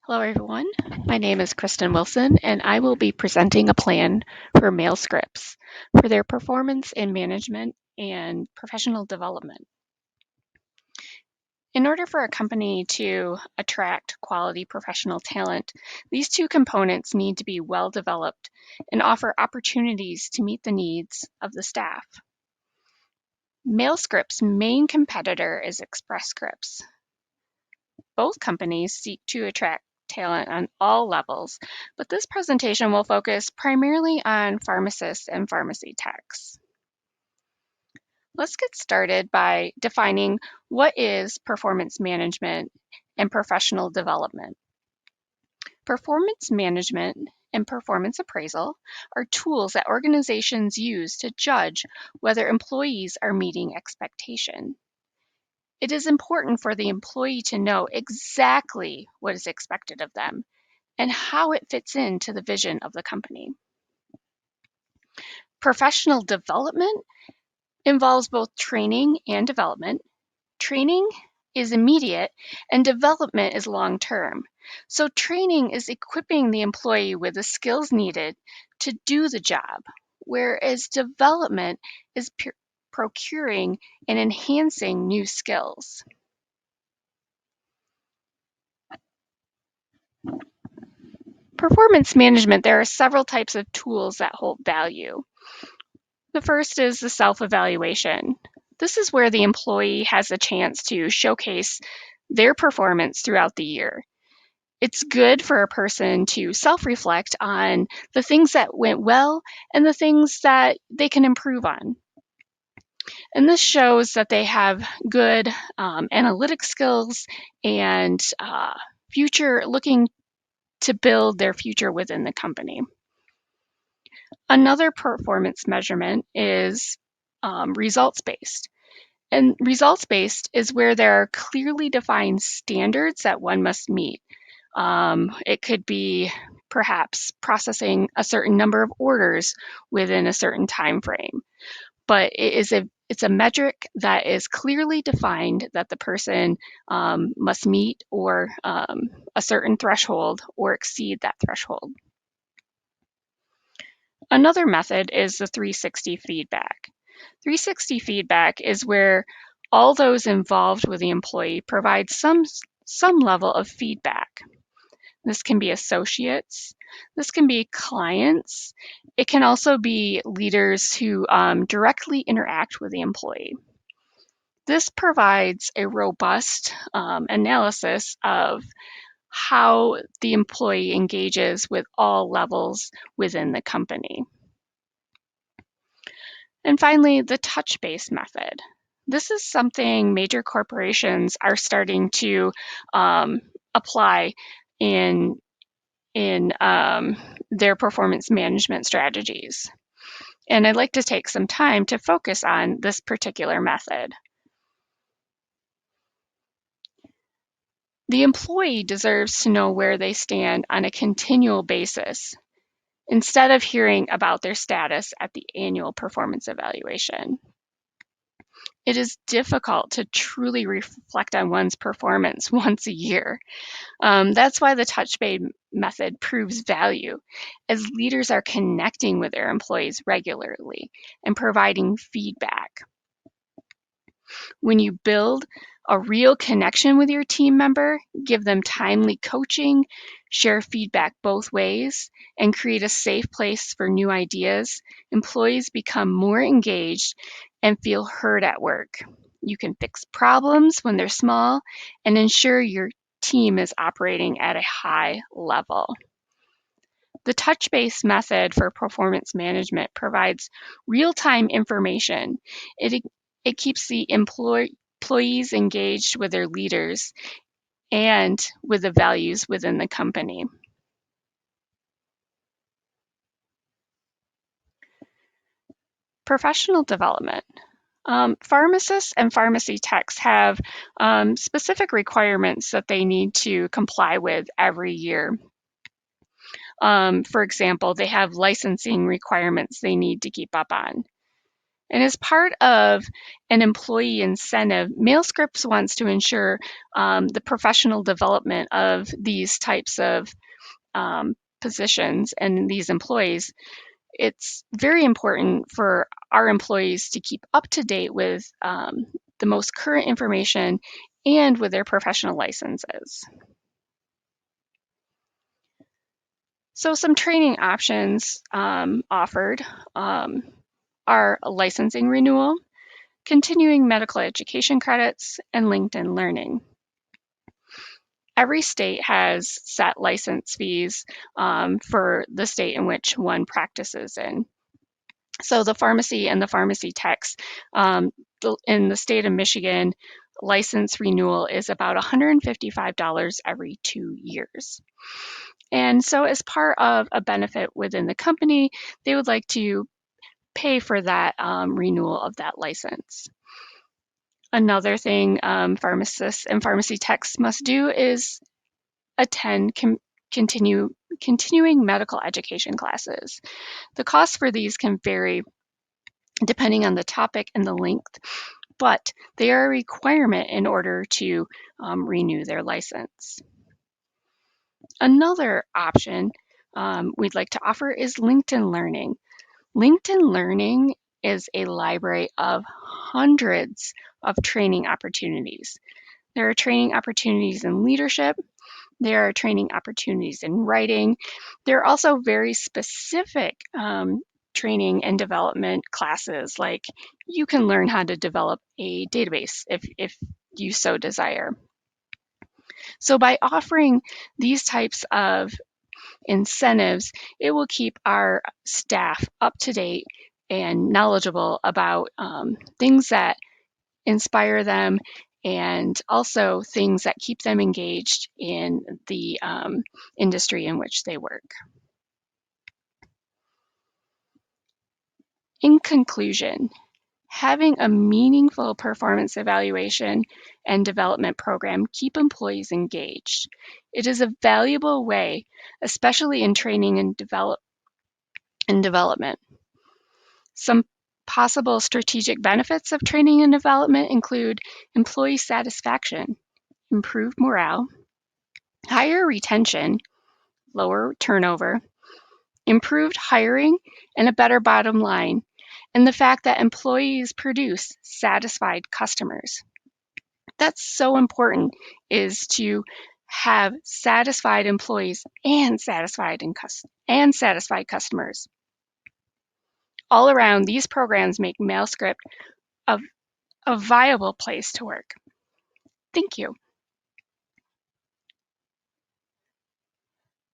Hello, everyone. My name is Kristen Wilson, and I will be presenting a plan for Mailscripts for their performance in management and professional development. In order for a company to attract quality professional talent, these two components need to be well developed and offer opportunities to meet the needs of the staff. Mailscripts' main competitor is Express Scripts. Both companies seek to attract talent on all levels, but this presentation will focus primarily on pharmacists and pharmacy techs. Let's get started by defining what is performance management and professional development. Performance management and performance appraisal are tools that organizations use to judge whether employees are meeting expectation. It is important for the employee to know exactly what is expected of them and how it fits into the vision of the company. Professional development involves both training and development. Training is immediate and development is long term. So, training is equipping the employee with the skills needed to do the job, whereas development is procuring and enhancing new skills. Performance management, there are several types of tools that hold value. The first is the self-evaluation. This is where the employee has a chance to showcase their performance throughout the year. It's good for a person to self-reflect on the things that went well and the things that they can improve on. And this shows that they have good analytic skills and future looking to build their future within the company. Another performance measurement is results-based. And results-based is where there are clearly defined standards that one must meet. It could be perhaps processing a certain number of orders within a certain time frame, but it's a metric that is clearly defined that the person must meet or a certain threshold or exceed that threshold. Another method is the 360 feedback. 360 feedback is where all those involved with the employee provide some level of feedback. This can be associates, this can be clients, it can also be leaders who directly interact with the employee. This provides a robust analysis of how the employee engages with all levels within the company. And finally, the touch-based method. This is something major corporations are starting to apply in their performance management strategies. And I'd like to take some time to focus on this particular method. The employee deserves to know where they stand on a continual basis instead of hearing about their status at the annual performance evaluation. It is difficult to truly reflect on one's performance once a year. That's why the touch-based method proves value, as leaders are connecting with their employees regularly and providing feedback. When you build a real connection with your team member, give them timely coaching, share feedback both ways, and create a safe place for new ideas, employees become more engaged and feel heard at work. You can fix problems when they're small and ensure your team is operating at a high level. The touch-based method for performance management provides real-time information. It keeps the employees engaged with their leaders and with the values within the company. Professional development. Pharmacists and pharmacy techs have specific requirements that they need to comply with every year. For example, they have licensing requirements they need to keep up on. And as part of an employee incentive, MailScripts wants to ensure the professional development of these types of positions and these employees. It's very important for our employees to keep up to date with the most current information and with their professional licenses. So some training options offered are a licensing renewal, continuing medical education credits, and LinkedIn Learning. Every state has set license fees for the state in which one practices in. So the pharmacy and the pharmacy techs in the state of Michigan, license renewal is about $155 every 2 years. And so as part of a benefit within the company, they would like to pay for that renewal of that license. Another thing pharmacists and pharmacy techs must do is attend continuing medical education classes. The cost for these can vary depending on the topic and the length, but they are a requirement in order to renew their license. Another option we'd like to offer is LinkedIn Learning. LinkedIn Learning is a library of hundreds of training opportunities. There are training opportunities in leadership. There are training opportunities in writing. There are also very specific training and development classes, like you can learn how to develop a database if you so desire. So by offering these types of incentives, it will keep our staff up to date and knowledgeable about things that inspire them and also things that keep them engaged in the industry in which they work. In conclusion, having a meaningful performance evaluation and development program keep employees engaged. It is a valuable way, especially in training and development. Some possible strategic benefits of training and development include employee satisfaction, improved morale, higher retention, lower turnover, improved hiring, and a better bottom line, and the fact that employees produce satisfied customers. That's so important, is to have satisfied employees and satisfied customers. All around, these programs make MailScript a viable place to work. Thank you.